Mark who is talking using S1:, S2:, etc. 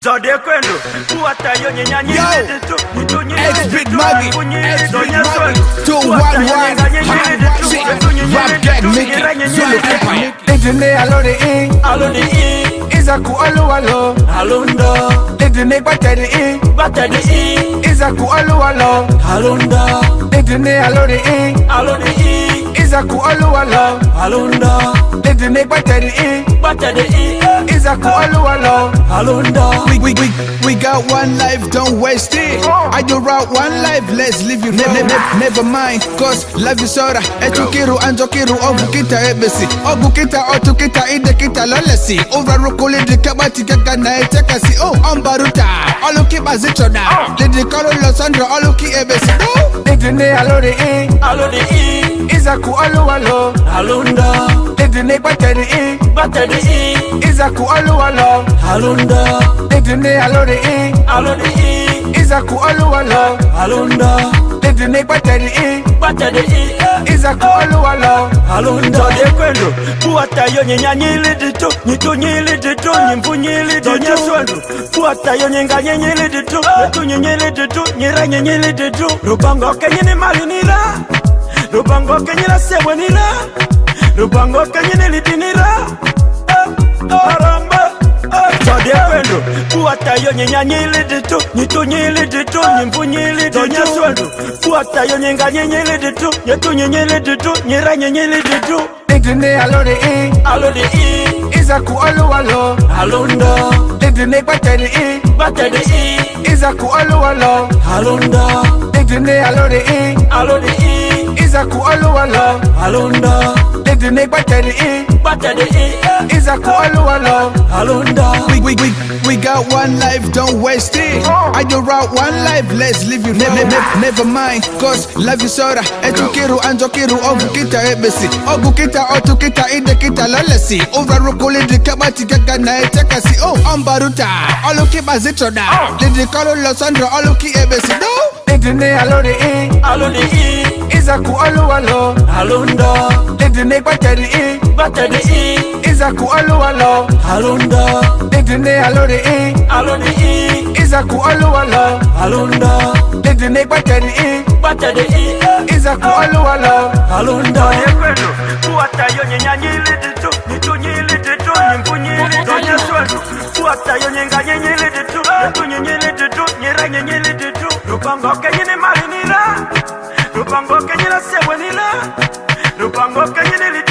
S1: Tode kwendo Kuwata yo nyenyanyi liditu
S2: X-Bit Maggie 211 Rap Gang Mickey Zulu Empire
S3: Idine alode
S1: Alode
S3: Izaku aluwalo
S1: Alunda
S3: Idine bateri
S1: Bateri
S3: Izaku aluwalo
S1: Alunda
S3: Idine alode
S1: Alode
S3: Izaku aluwalo
S1: Alunda
S3: Idine bateri
S1: Bateri
S3: Izaku aluwalo
S1: Alunda
S2: We got one life, don't waste it. I do route one life, let's live it. Never mind, cause life is sorta. Etukiru anjokiru ogukita ebesi. Ogukita otukita idekita lolesi. Overrukuli dikabati kakana etekasi. Oh, ambaruta, oluki bazichona. Lidikalo losandra oluki ebesi.
S3: Idine alode
S1: Alode
S3: Izaku aluwalo
S1: Alunda
S3: Idine bateri
S1: Bateri
S3: Izaku aluwalo
S1: Alunda
S3: Idine alode
S1: Alode
S3: Izaku aluwalo
S1: Alunda
S3: Idine bateri
S1: Bateri
S3: Izaku aluwalo
S1: Alunda Tode kwendo Kuwata yo nyenyanyi liditu Nyitunyi liditu Nyimpunyi liditu Nyeswendu Kuwata yo nyenganyi liditu Nyitunyi liditu Nyiranyi liditu Rubango kenyini malinira Rubango kenyina sebwenira Rubango kenyini lidinira Aramba Tode kwendo Kuwata yo nyenyanyi liditu Nyitunyi liditu Nyimpunyi liditu Nyeswendu Kuwata yo nyenganyi liditu Nyitunyi liditu Nyiranyi liditu
S3: Idine alode
S1: Alode
S3: Izaku aluwalo
S1: Alunda
S3: Idine bateri
S1: Bateri
S3: Izaku aluwalo
S1: Alunda
S3: Idine alode
S1: Alode
S3: Izaku aluwalo
S1: Alunda
S3: Idine bateri
S1: Bateri
S3: Izaku aluwalo
S1: Alunda
S2: We got one life, don't waste it. I do route one life, let's live it. Never mind, cause life is sorta. Etukiru anjokiru ogukita ebesi. Ogukita otukita idekita lolesi. Overrukuli dikabati kakana etekasi. Oh, ambaruta, oluki bazichona. Lidikalo losandra oluki ebesi.
S3: Idine alode
S1: Alode
S3: Izaku aluwalo
S1: Alunda
S3: Idine bateri
S1: Bateri
S3: Izaku aluwalo
S1: Alunda
S3: Idine alode
S1: Alode
S3: Izaku aluwalo
S1: Alunda
S3: Idine bateri
S1: Bateri
S3: Izaku aluwalo
S1: Alunda Yekwendo Kuwata yo nyenyanyi liditu Nyitunyi liditu Nyimpunyi liditu Nyeswendu Kuwata yo nyenganyi liditu Nyitunyi liditu Nyiranyi liditu Rubango kenyini malinira Rubango kenyina sebwenira Rubango kenyini liditu